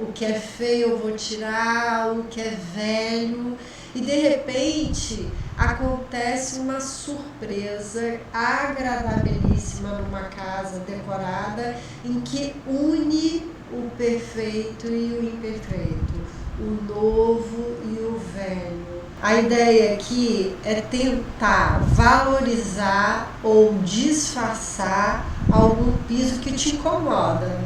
o que é feio eu vou tirar, o que é velho, e de repente acontece uma surpresa agradabilíssima numa casa decorada em que une o perfeito e o imperfeito, o novo e o velho. A ideia aqui é tentar valorizar ou disfarçar algum piso que te incomoda.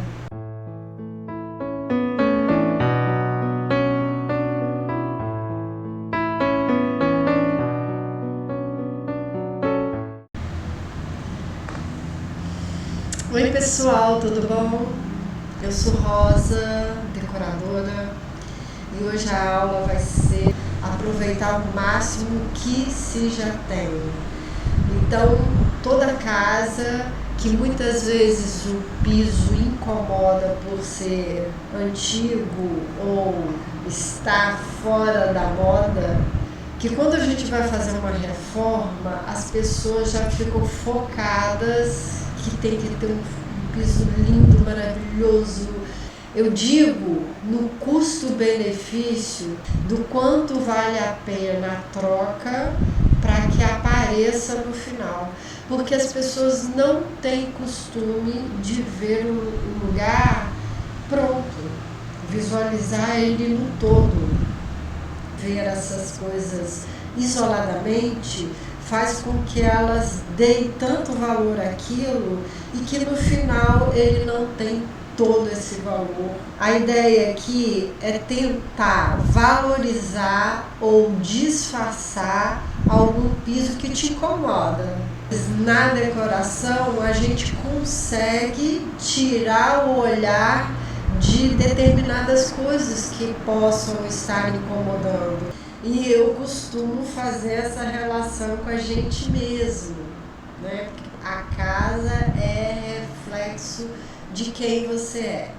Oi pessoal, tudo bom? Eu sou Rosa, decoradora, e hoje a aula vai ser aproveitar o máximo que se já tem. Então, toda casa que muitas vezes o piso incomoda por ser antigo ou estar fora da moda, que quando a gente vai fazer uma reforma, as pessoas já ficam focadas que tem que ter um piso lindo, maravilhoso. Eu digo no custo-benefício do quanto vale a pena a troca para que apareça no final. Porque as pessoas não têm costume de ver um lugar pronto, visualizar ele no todo. Ver essas coisas isoladamente faz com que elas deem tanto valor àquilo e que no final ele não tem todo esse valor. A ideia aqui é tentar valorizar ou disfarçar algum piso que te incomoda. Na decoração a gente consegue tirar o olhar de determinadas coisas que possam estar incomodando. E eu costumo fazer essa relação com a gente mesmo, né? A casa é reflexo de quem você é.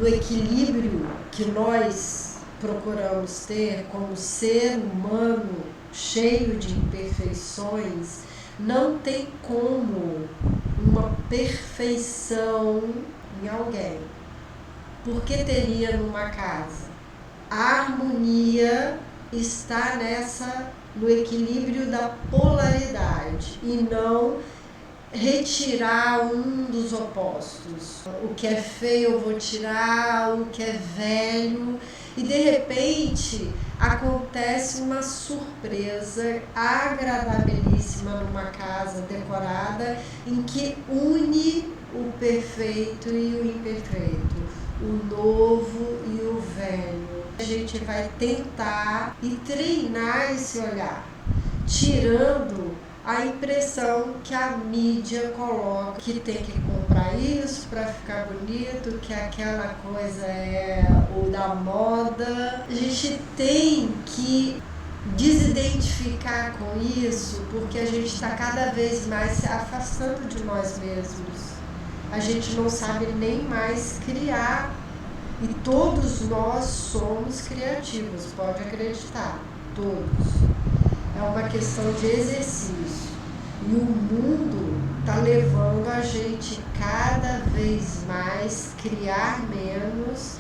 O equilíbrio que nós procuramos ter como ser humano cheio de imperfeições, não tem como uma perfeição em alguém. Por que teria numa casa? A harmonia está no equilíbrio da polaridade e não retirar um dos opostos. O que é feio eu vou tirar, o que é velho, e de repente acontece uma surpresa agradabilíssima numa casa decorada em que une o perfeito e o imperfeito, o novo e o velho. A gente vai tentar e treinar esse olhar, tirando a impressão que a mídia coloca, que tem que comprar isso para ficar bonito, que aquela coisa é o da moda. A gente tem que desidentificar com isso, porque a gente está cada vez mais se afastando de nós mesmos. A gente não sabe nem mais criar. E todos nós somos criativos, pode acreditar, todos. É uma questão de exercício. E o mundo está levando a gente cada vez mais criar menos,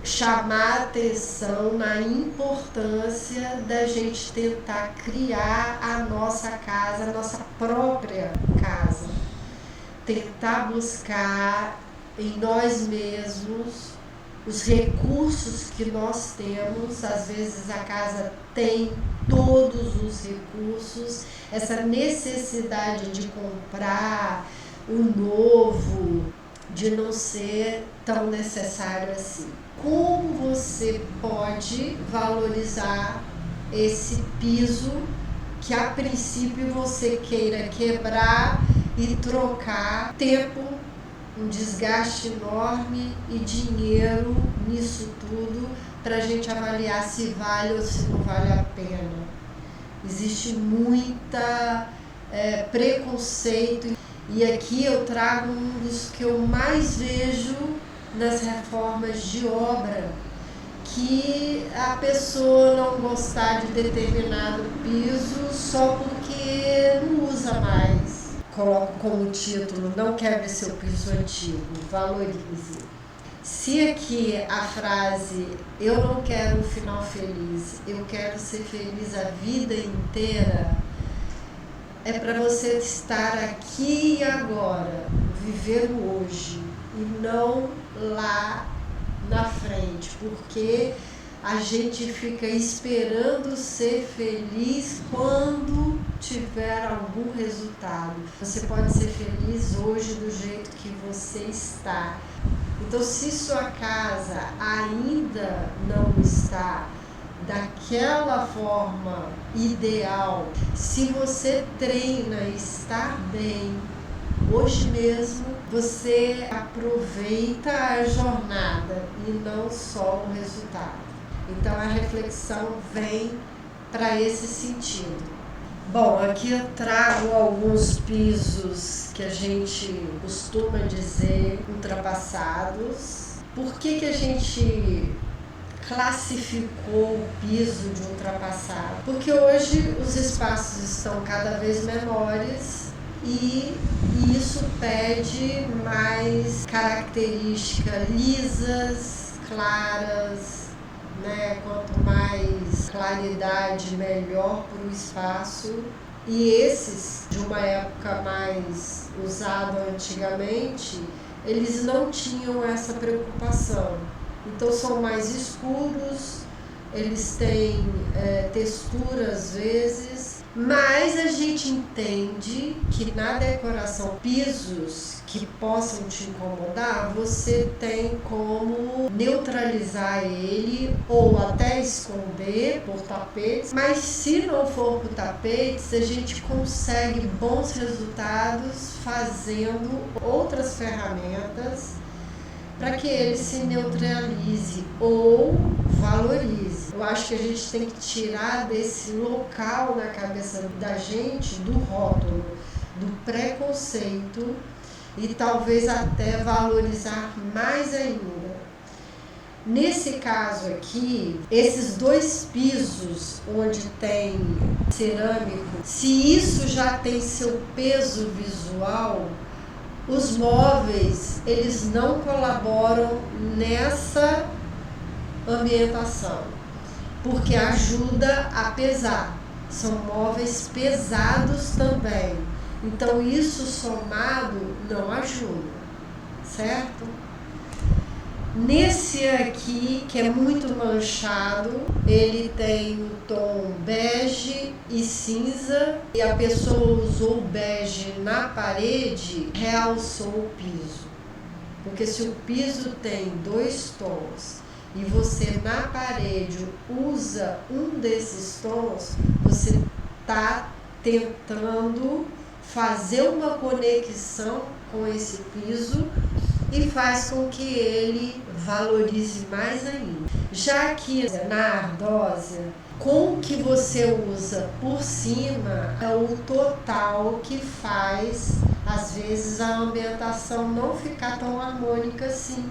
chamar atenção na importância da gente tentar criar a nossa casa, a nossa própria casa. Tentar buscar em nós mesmos os recursos que nós temos. Às vezes a casa tem todos os recursos, essa necessidade de comprar o novo, de não ser tão necessário assim. Como você pode valorizar esse piso que a princípio você queira quebrar e trocar tempo, um desgaste enorme e dinheiro nisso tudo para a gente avaliar se vale ou se não vale a pena. Existe muita preconceito, e aqui eu trago um dos que eu mais vejo nas reformas de obra, que a pessoa não gostar de determinado piso só porque não usa mais. Coloco como título: não quebre seu piso antigo, valorize. Se aqui a frase eu não quero um final feliz, eu quero ser feliz a vida inteira, é para você estar aqui e agora, viver o hoje e não lá na frente, porque a gente fica esperando ser feliz quando tiver algum resultado. Você pode ser feliz hoje do jeito que você está. Então, se sua casa ainda não está daquela forma ideal, se você treina e está bem, hoje mesmo você aproveita a jornada e não só o resultado. Então a reflexão vem para esse sentido. Bom, aqui eu trago alguns pisos que a gente costuma dizer ultrapassados. Por que a gente classificou o piso de ultrapassado? Porque hoje os espaços estão cada vez menores e isso pede mais características lisas, claras, né? Quanto mais claridade, melhor para o espaço. E esses, de uma época mais usada antigamente, eles não tinham essa preocupação. Então são mais escuros, eles têm textura às vezes, mas a gente entende que na decoração pisos que possam te incomodar, você tem como neutralizar ele ou até esconder por tapetes, mas se não for por tapetes, a gente consegue bons resultados fazendo outras ferramentas para que ele se neutralize ou valorize. Eu acho que a gente tem que tirar desse local na cabeça da gente do rótulo, do preconceito e talvez até valorizar mais ainda. Nesse caso aqui, esses dois pisos onde tem cerâmico, se isso já tem seu peso visual, os móveis, eles não colaboram nessa ambientação, porque ajuda a pesar. São móveis pesados também. Então isso somado não ajuda, certo? Nesse aqui, que é muito manchado, ele tem o tom bege e cinza, e a pessoa usou o bege na parede, realçou o piso. Porque se o piso tem dois tons e você na parede usa um desses tons, você está tentando fazer uma conexão com esse piso e faz com que ele valorize mais ainda. Já que na ardósia, com o que você usa por cima, é o total que faz, às vezes, a ambientação não ficar tão harmônica assim.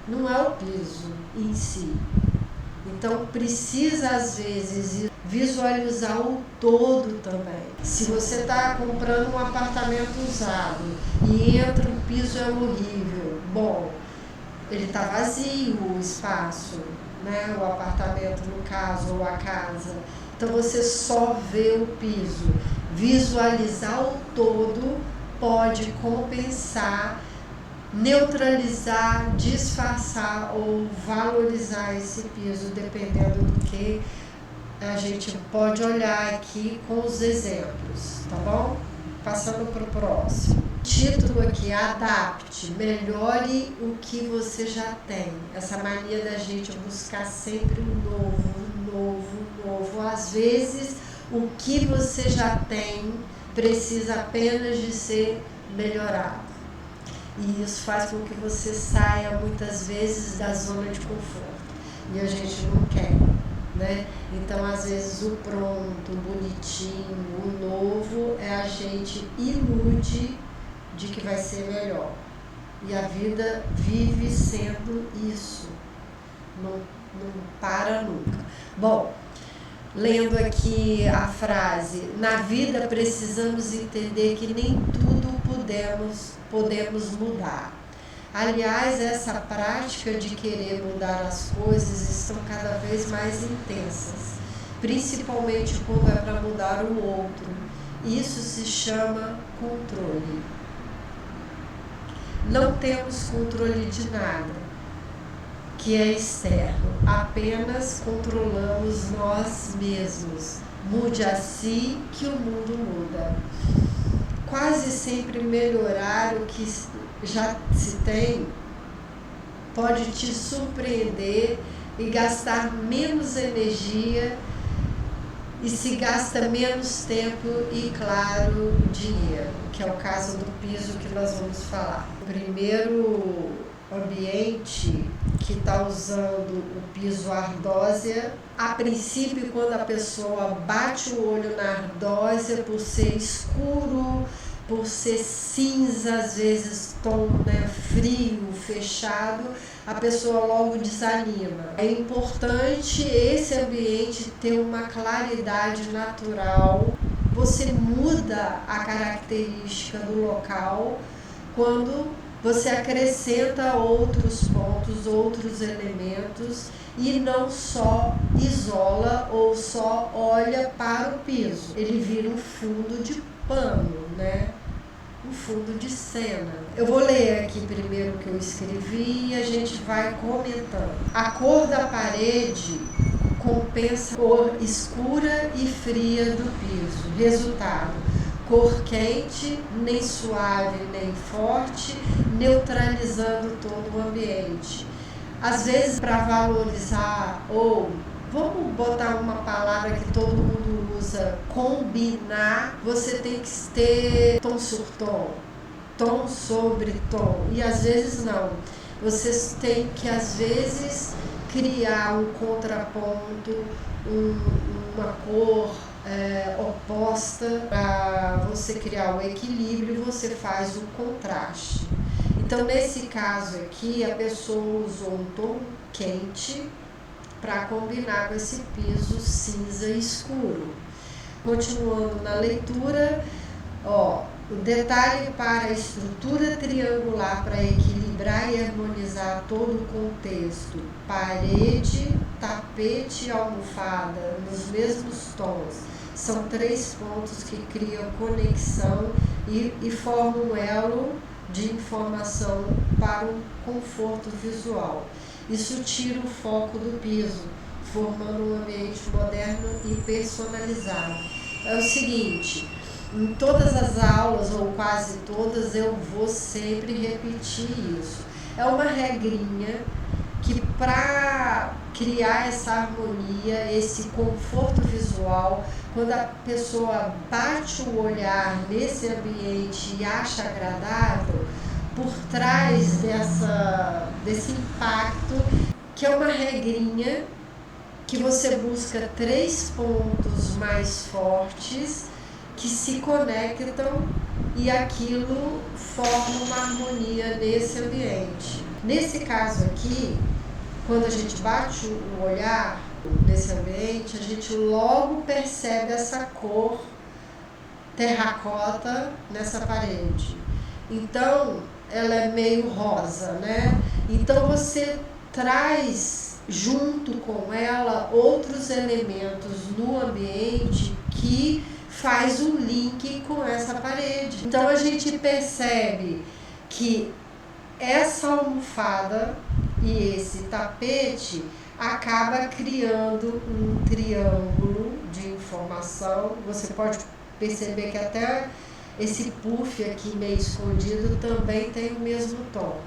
Não é o piso em si. Então precisa, às vezes, visualizar o todo também. Se você está comprando um apartamento usado e entra um piso é horrível, bom, ele está vazio o espaço, né? O apartamento no caso, ou a casa. Então você só vê o piso. Visualizar o todo pode compensar, neutralizar, disfarçar ou valorizar esse piso, dependendo do que a gente pode olhar aqui com os exemplos, tá bom? Passando para o próximo. Título aqui, adapte, melhore o que você já tem. Essa mania da gente buscar sempre um novo. Às vezes, o que você já tem precisa apenas de ser melhorado. E isso faz com que você saia muitas vezes da zona de conforto. E a gente não quer, né? Então, às vezes, o pronto, o bonitinho, o novo, a gente ilude de que vai ser melhor. E a vida vive sendo isso. Não para nunca. Bom, lendo aqui a frase, na vida precisamos entender que nem tudo podemos mudar, Aliás, essa prática de querer mudar as coisas estão cada vez mais intensas, principalmente quando é para mudar o outro. Isso se chama controle. Não temos controle de nada que é externo, apenas controlamos nós mesmos. Mude a si que o mundo muda. Quase sempre melhorar o que já se tem pode te surpreender e gastar menos energia e se gasta menos tempo e, claro, dinheiro, que é o caso do piso que nós vamos falar. O primeiro ambiente que está usando o piso ardósia, a princípio, quando a pessoa bate o olho na ardósia, por ser escuro, por ser cinza, às vezes tom, frio, fechado, a pessoa logo desanima. É importante esse ambiente ter uma claridade natural. Você muda a característica do local quando você acrescenta outros pontos, outros elementos e não só isola ou só olha para o piso. Ele vira um fundo de pano, um fundo de cena. Eu vou ler aqui primeiro o que eu escrevi e a gente vai comentando. A cor da parede compensa a cor escura e fria do piso. Resultado: cor quente, nem suave nem forte, neutralizando todo o ambiente. Às vezes, para valorizar, ou vamos botar uma palavra que todo mundo usa, combinar, você tem que ter tom sur tom, tom sobre tom, e às vezes não. Vocês têm que, às vezes, criar um contraponto, uma cor oposta. Para você criar o equilíbrio, você faz o contraste. Então, nesse caso aqui, a pessoa usou um tom quente para combinar com esse piso cinza escuro. Continuando na leitura, o detalhe para a estrutura triangular para equilibrar e harmonizar todo o contexto: parede, tapete e almofada nos mesmos tons. São 3 pontos que criam conexão e formam um elo de informação para um conforto visual. Isso tira o foco do piso, formando um ambiente moderno e personalizado. É o seguinte, em todas as aulas, ou quase todas, eu vou sempre repetir isso. É uma regrinha que, para criar essa harmonia, esse conforto visual, quando a pessoa bate o olhar nesse ambiente e acha agradável, por trás desse impacto, que é uma regrinha que você busca 3 pontos mais fortes que se conectam e aquilo forma uma harmonia nesse ambiente. Nesse caso aqui, quando a gente bate o olhar nesse ambiente, a gente logo percebe essa cor terracota nessa parede. Então, ela é meio rosa, Então, você traz junto com ela outros elementos no ambiente que faz um link com essa parede. Então, a gente percebe que essa almofada e esse tapete acaba criando um triângulo de informação. Você pode perceber que até esse puff aqui meio escondido também tem o mesmo tom,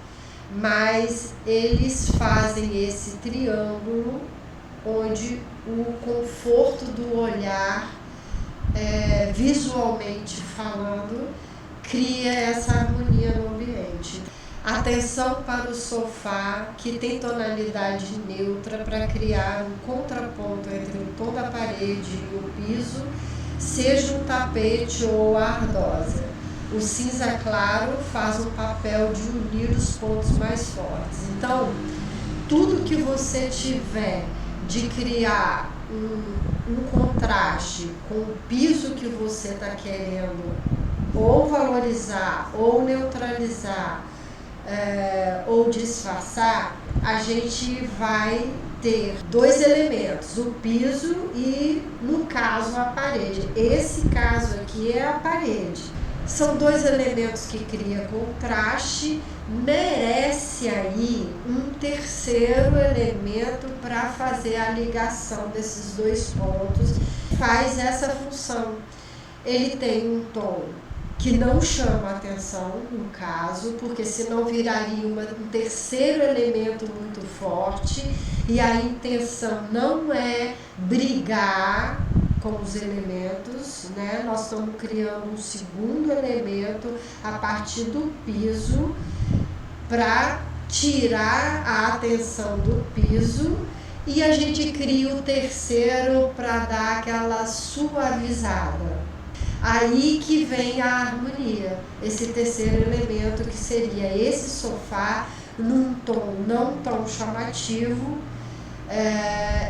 mas eles fazem esse triângulo onde o conforto do olhar, visualmente falando, cria essa harmonia no ambiente. Atenção para o sofá, que tem tonalidade neutra, para criar um contraponto entre o tom da parede e o piso, seja um tapete ou a ardósia. O cinza claro faz um papel de unir os pontos mais fortes. Então, tudo que você tiver de criar um contraste com o piso que você está querendo ou valorizar ou neutralizar, ou disfarçar, a gente vai ter dois elementos, o piso e, no caso, a parede. Esse caso aqui é a parede. São dois elementos que criam contraste, merece aí um terceiro elemento para fazer a ligação desses dois pontos, faz essa função. Ele tem um tom que não chama atenção, no caso, porque senão viraria um terceiro elemento muito forte, e a intenção não é brigar com os elementos, né? Nós estamos criando um segundo elemento a partir do piso para tirar a atenção do piso, e a gente cria o terceiro para dar aquela suavizada. Aí que vem a harmonia, esse terceiro elemento, que seria esse sofá num tom não tão chamativo.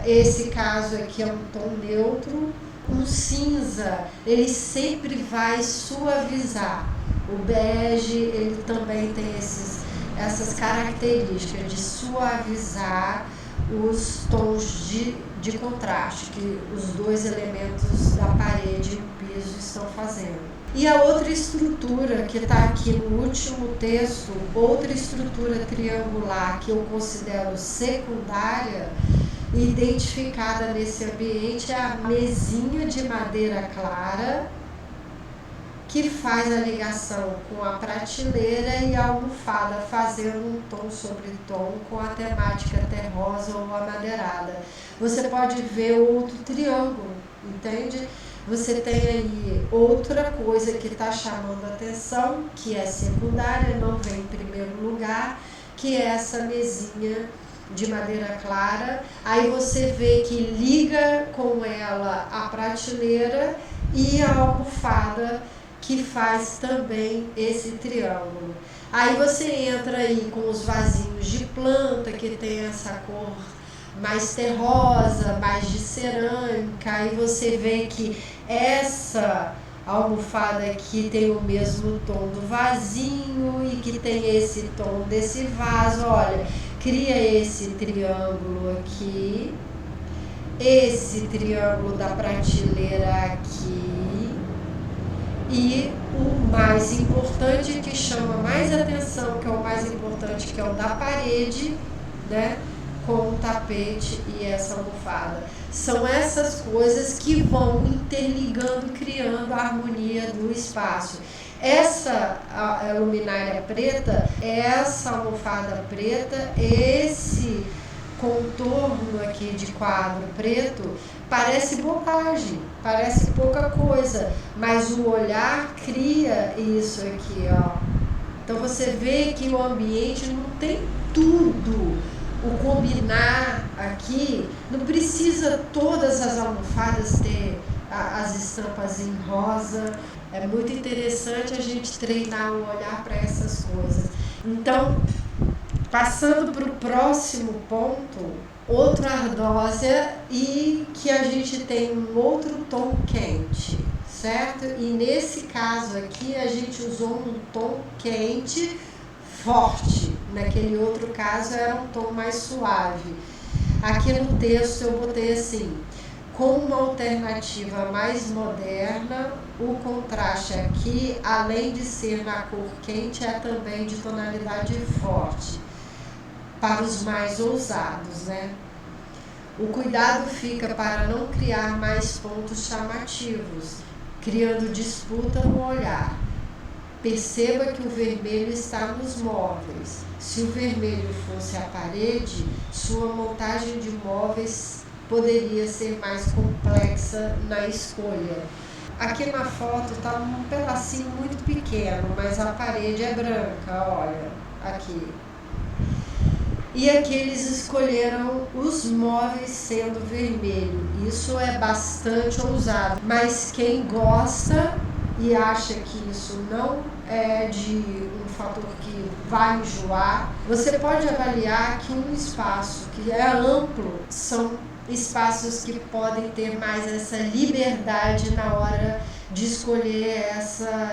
Esse caso aqui é um tom neutro. Um cinza, ele sempre vai suavizar. O bege, ele também tem essas características de suavizar os tons de contraste que os dois elementos da parede e o piso estão fazendo. E a outra estrutura que está aqui no último texto, outra estrutura triangular que eu considero secundária, identificada nesse ambiente, é a mesinha de madeira clara, que faz a ligação com a prateleira e a almofada, fazendo um tom sobre tom com a temática terrosa ou amadeirada. Você pode ver outro triângulo, entende? Você tem aí outra coisa que está chamando a atenção, que é secundária, não vem em primeiro lugar, que é essa mesinha de madeira clara. Aí você vê que liga com ela a prateleira e a almofada, que faz também esse triângulo. Aí você entra aí com os vasinhos de planta, que tem essa cor mais terrosa, mais de cerâmica. Aí você vê que essa almofada aqui tem o mesmo tom do vasinho e que tem esse tom desse vaso. Olha, cria esse triângulo aqui, esse triângulo da prateleira aqui, e o mais importante, que chama mais atenção, que é o mais importante, que é o da parede, né, com o tapete e essa almofada. São essas coisas que vão interligando, criando a harmonia do espaço. Essa luminária preta, essa almofada preta, esse contorno aqui de quadro preto, parece bobagem, parece pouca coisa, mas o olhar cria isso aqui, ó. Então você vê que o ambiente não tem tudo. O combinar aqui, não precisa todas as almofadas ter as estampas em rosa. É muito interessante a gente treinar o olhar para essas coisas. Então, passando para o próximo ponto, outra ardósia, e que a gente tem um outro tom quente, certo? E nesse caso aqui a gente usou um tom quente forte, naquele outro caso era um tom mais suave. Aqui no texto eu botei assim: com uma alternativa mais moderna, o contraste aqui, além de ser na cor quente, é também de tonalidade forte, para os mais ousados, né? O cuidado fica para não criar mais pontos chamativos, criando disputa no olhar. Perceba que o vermelho está nos móveis. Se o vermelho fosse a parede, sua montagem de móveis poderia ser mais complexa na escolha. Aqui na foto está um pedacinho muito pequeno, mas a parede é branca, olha, aqui. E aqui eles escolheram os móveis sendo vermelho. Isso é bastante ousado, mas quem gosta e acha que isso não é de um fator que vai enjoar, você pode avaliar que um espaço que é amplo são espaços que podem ter mais essa liberdade na hora de escolher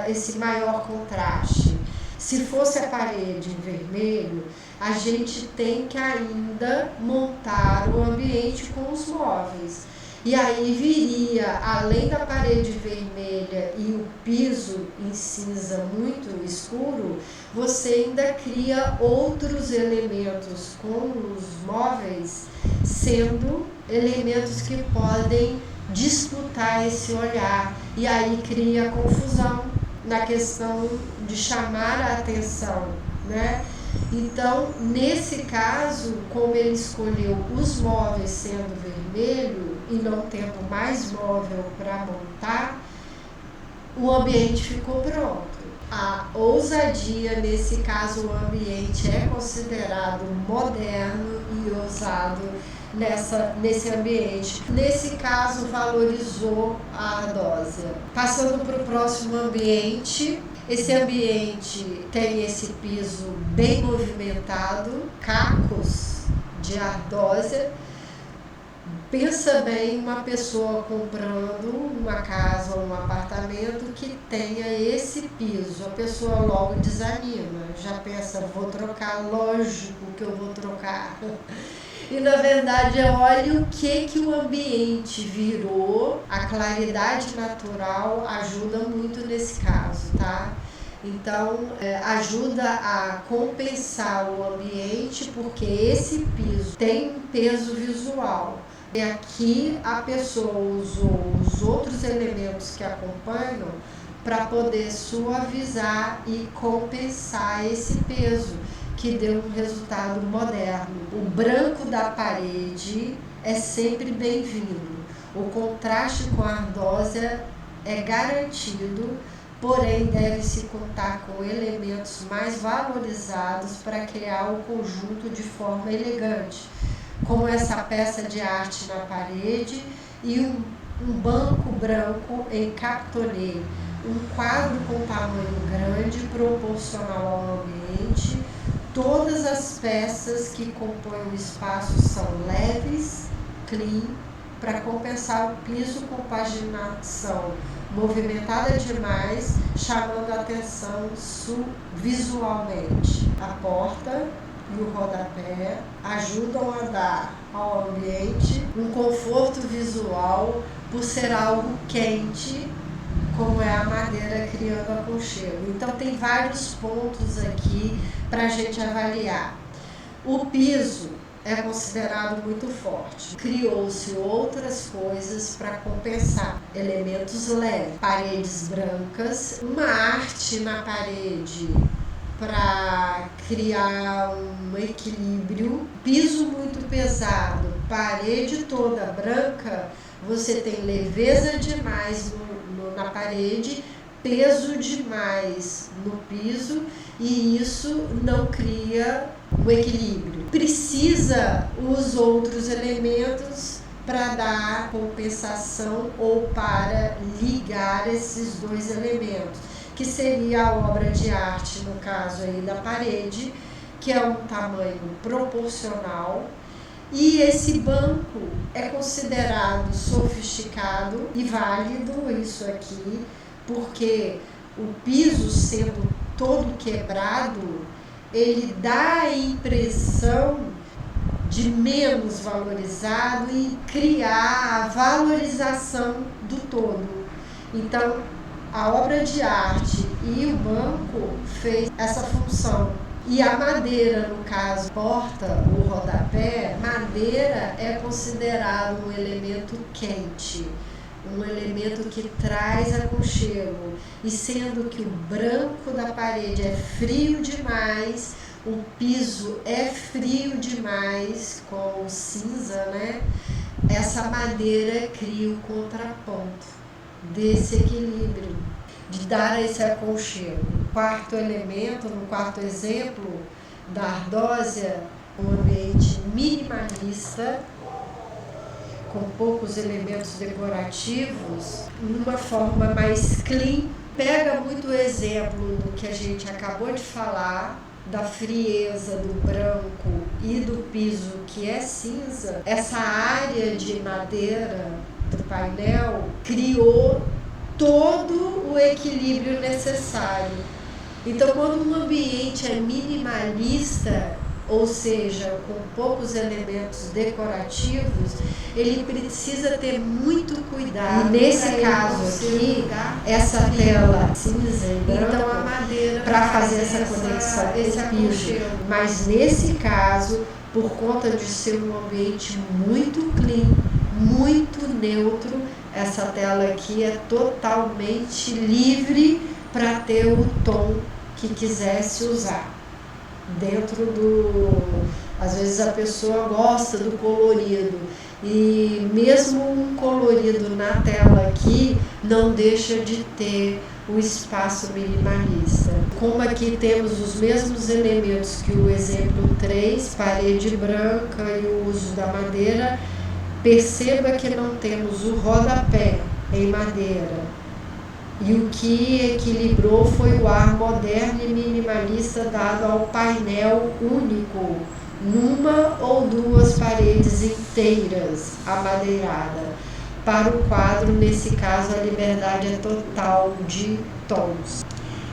esse maior contraste. Se fosse a parede em vermelho, a gente tem que ainda montar o ambiente com os móveis. E aí viria, além da parede vermelha e o piso em cinza muito escuro, você ainda cria outros elementos com os móveis, sendo elementos que podem disputar esse olhar. E aí cria confusão na questão de chamar a atenção, né? Então, nesse caso, como ele escolheu os móveis sendo vermelho e não tendo mais móvel para montar, o ambiente ficou pronto. A ousadia, nesse caso, o ambiente é considerado moderno e ousado nesse ambiente. Nesse caso, valorizou a ardósia. Passando para o próximo ambiente. Esse ambiente tem esse piso bem movimentado, cacos de ardósia. Pensa bem uma pessoa comprando uma casa ou um apartamento que tenha esse piso. A pessoa logo desanima, já pensa, vou trocar, lógico que eu vou trocar. E na verdade, olha o que o ambiente virou. A claridade natural ajuda muito nesse caso, tá? Então, ajuda a compensar o ambiente, porque esse piso tem um peso visual. E aqui a pessoa usou os outros elementos que acompanham para poder suavizar e compensar esse peso, que deu um resultado moderno. O branco da parede é sempre bem-vindo. O contraste com a ardósia é garantido, porém deve-se contar com elementos mais valorizados para criar o conjunto de forma elegante, como essa peça de arte na parede e um banco branco em cartonê, um quadro com tamanho grande proporcional ao ambiente. Todas as peças que compõem o espaço são leves, clean, para compensar o piso com paginação movimentada demais, chamando a atenção visualmente. A porta e o rodapé ajudam a dar ao ambiente um conforto visual por ser algo quente, como é a madeira criando aconchego. Então tem vários pontos aqui para a gente avaliar. O piso é considerado muito forte. Criou-se outras coisas para compensar. Elementos leves, paredes brancas, uma arte na parede para criar um equilíbrio, piso muito pesado, parede toda branca, você tem leveza demais na parede, peso demais no piso, e isso não cria o equilíbrio. Precisa os outros elementos para dar compensação ou para ligar esses dois elementos, que seria a obra de arte, no caso aí da parede, que é um tamanho proporcional. E esse banco é considerado sofisticado e válido, isso aqui, porque o piso sendo todo quebrado, ele dá a impressão de menos valorizado e criar a valorização do todo. Então, a obra de arte e o banco fez essa função. E a madeira, no caso, porta ou rodapé, madeira é considerado um elemento quente, um elemento que traz aconchego. E sendo que o branco da parede é frio demais, o piso é frio demais com o cinza, né? Essa madeira cria o contraponto desse equilíbrio, de dar esse aconchego. Quarto elemento, no quarto exemplo da ardósia, um ambiente minimalista, com poucos elementos decorativos, numa forma mais clean. Pega muito o exemplo do que a gente acabou de falar, da frieza do branco e do piso que é cinza. Essa área de madeira do painel criou todo o equilíbrio necessário Então, quando um ambiente é minimalista, ou seja, com poucos elementos decorativos, ele precisa ter muito cuidado. E nesse caso aqui, essa tela cinza e branca, então a madeira para fazer essa conexão, esse piso. Mas nesse caso, por conta de ser um ambiente muito clean, muito neutro, essa tela aqui é totalmente livre para ter o tom que quisesse usar. Dentro do... Às vezes a pessoa gosta do colorido, e mesmo um colorido na tela aqui não deixa de ter o espaço minimalista. Como aqui temos os mesmos elementos que o exemplo 3, parede branca e o uso da madeira, perceba que não temos o rodapé em madeira. E o que equilibrou foi o ar moderno e minimalista dado ao painel único, numa ou duas paredes inteiras amadeirada. Para o quadro, nesse caso, a liberdade é total de tons.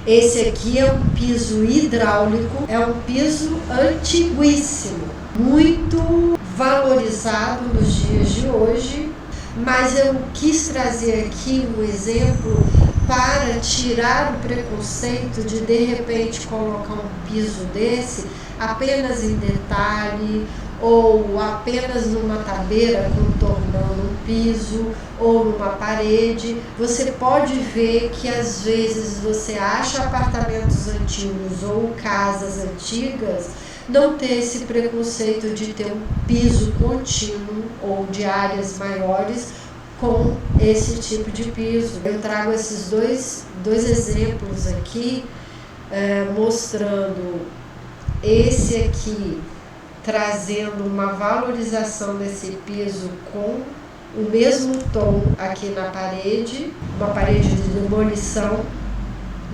Esse aqui é um piso hidráulico, é um piso antiguíssimo, muito valorizado nos dias de hoje, mas eu quis trazer aqui um exemplo para tirar o preconceito de repente colocar um piso desse apenas em detalhe, ou apenas numa tabeira contornando um piso, ou numa parede. Você pode ver que às vezes você acha apartamentos antigos ou casas antigas não ter esse preconceito de ter um piso contínuo ou de áreas maiores com esse tipo de piso. Eu trago esses dois exemplos aqui, mostrando esse aqui trazendo uma valorização desse piso com o mesmo tom aqui na parede, uma parede de demolição,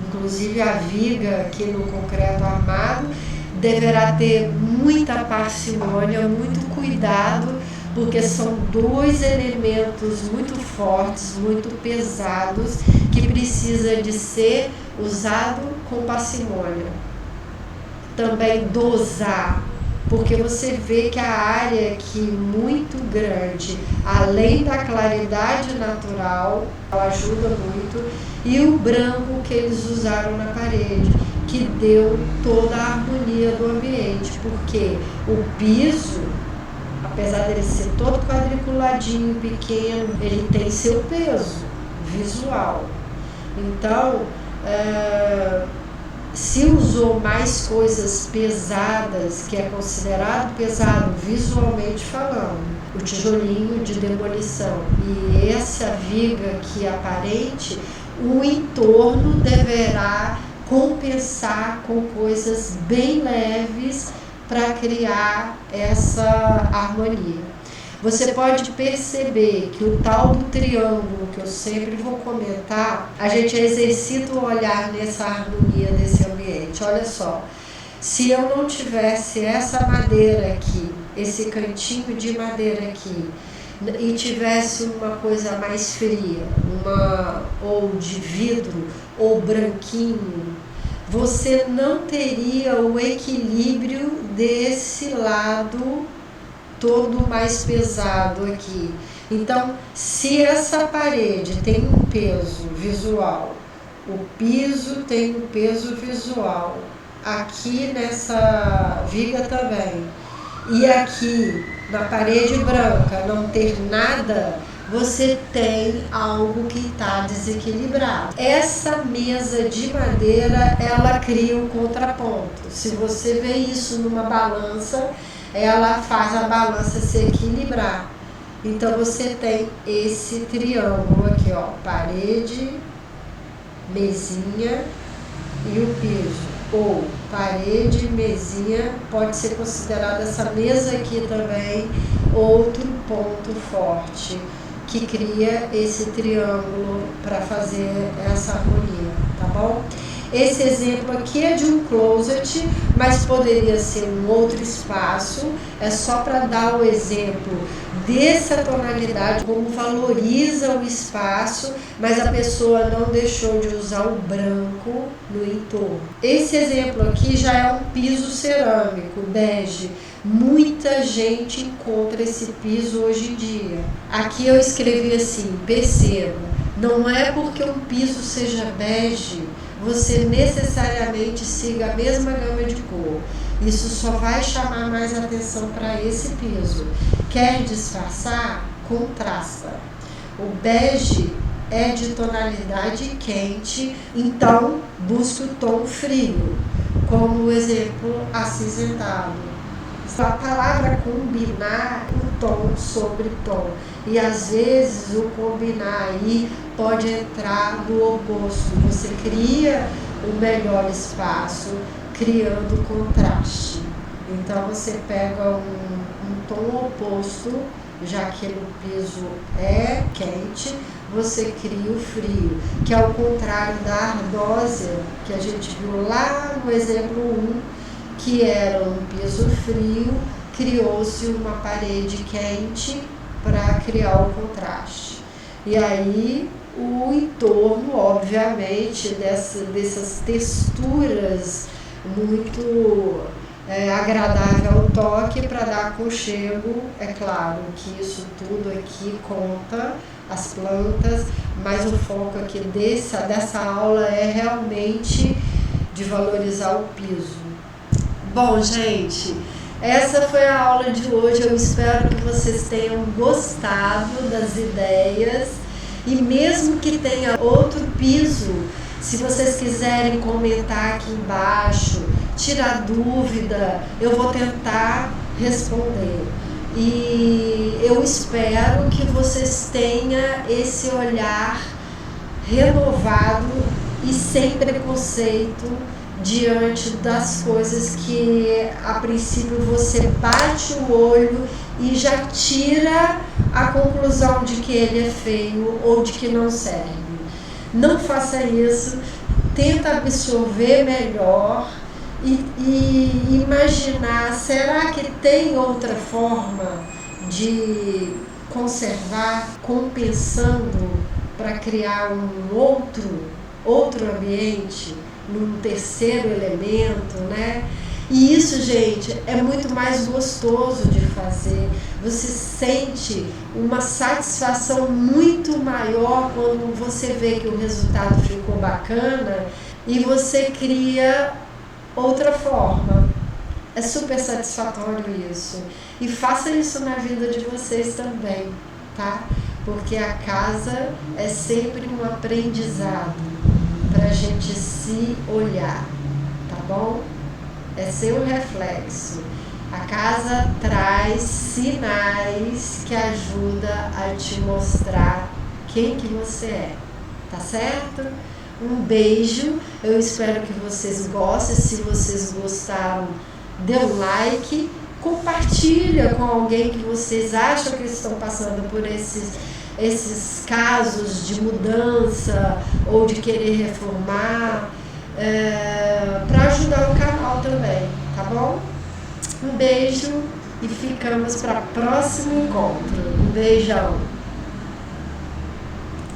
inclusive a viga aqui no concreto armado deverá ter muita parcimônia, muito cuidado, porque são dois elementos muito fortes, muito pesados, que precisa de ser usado com parcimônia. Também dosar, porque você vê que a área aqui muito grande, além da claridade natural, ajuda muito, e o branco que eles usaram na parede, que deu toda a harmonia do ambiente, porque o piso, apesar dele ser todo quadriculadinho, pequeno, ele tem seu peso visual. Então, se usou mais coisas pesadas, que é considerado pesado visualmente falando, o tijolinho de demolição e essa viga aqui aparente, o entorno deverá compensar com coisas bem leves para criar essa harmonia. Você pode perceber que o tal do triângulo, que eu sempre vou comentar, a gente exercita o olhar nessa harmonia desse ambiente. Olha só, se eu não tivesse essa madeira aqui, esse cantinho de madeira aqui, e tivesse uma coisa mais fria, ou de vidro, ou branquinho, você não teria o equilíbrio desse lado todo mais pesado aqui. Então, se essa parede tem um peso visual, o piso tem um peso visual, aqui nessa viga também, e aqui na parede branca não ter nada, você tem algo que está desequilibrado. Essa mesa de madeira, ela cria um contraponto. Se você vê isso numa balança, ela faz a balança se equilibrar. Então você tem esse triângulo aqui, ó, parede, mesinha e o piso. Ou parede, mesinha, pode ser considerada essa mesa aqui também outro ponto forte que cria esse triângulo para fazer essa harmonia, tá bom? Esse exemplo aqui é de um closet, mas poderia ser um outro espaço. É só para dar o exemplo dessa tonalidade, como valoriza o espaço, mas a pessoa não deixou de usar o branco no entorno. Esse exemplo aqui já é um piso cerâmico, bege. Muita gente encontra esse piso hoje em dia. Aqui eu escrevi assim, perceba, não é porque um piso seja bege, você necessariamente siga a mesma gama de cor. Isso só vai chamar mais atenção para esse piso. Quer disfarçar? Contrasta. O bege é de tonalidade quente, então busque o tom frio, como o exemplo acinzentado. A palavra combinar o tom sobre tom, e às vezes o combinar aí pode entrar do oposto. Você cria o melhor espaço criando contraste. Então você pega um tom oposto, já que o piso é quente, você cria o frio, que é o contrário da ardósia que a gente viu lá no exemplo 1, que era um piso frio, criou-se uma parede quente para criar o contraste. E aí o entorno, obviamente, dessas texturas muito agradável ao toque para dar aconchego. É claro que isso tudo aqui conta, as plantas, mas o foco aqui dessa aula é realmente de valorizar o piso. Bom, gente, essa foi a aula de hoje. Eu espero que vocês tenham gostado das ideias, e mesmo que tenha outro piso, se vocês quiserem comentar aqui embaixo, tirar dúvida, eu vou tentar responder. E eu espero que vocês tenham esse olhar renovado e sem preconceito diante das coisas que a princípio você bate o olho e já tira a conclusão de que ele é feio ou de que não serve. Não faça isso, tenta absorver melhor e imaginar, será que tem outra forma de conservar compensando para criar um outro ambiente, num terceiro elemento, né? E isso, gente, é muito mais gostoso de fazer. Você sente uma satisfação muito maior quando você vê que o resultado ficou bacana e você cria outra forma. É super satisfatório isso. E faça isso na vida de vocês também, tá? Porque a casa é sempre um aprendizado para a gente se olhar, tá bom? É seu reflexo. A casa traz sinais que ajudam a te mostrar quem que você é, tá certo? Um beijo, eu espero que vocês gostem. Se vocês gostaram, dê um like, compartilha com alguém que vocês acham que estão passando por esses casos de mudança ou de querer reformar, para ajudar o canal também, tá bom? Um beijo e ficamos para o próximo encontro. Um beijão!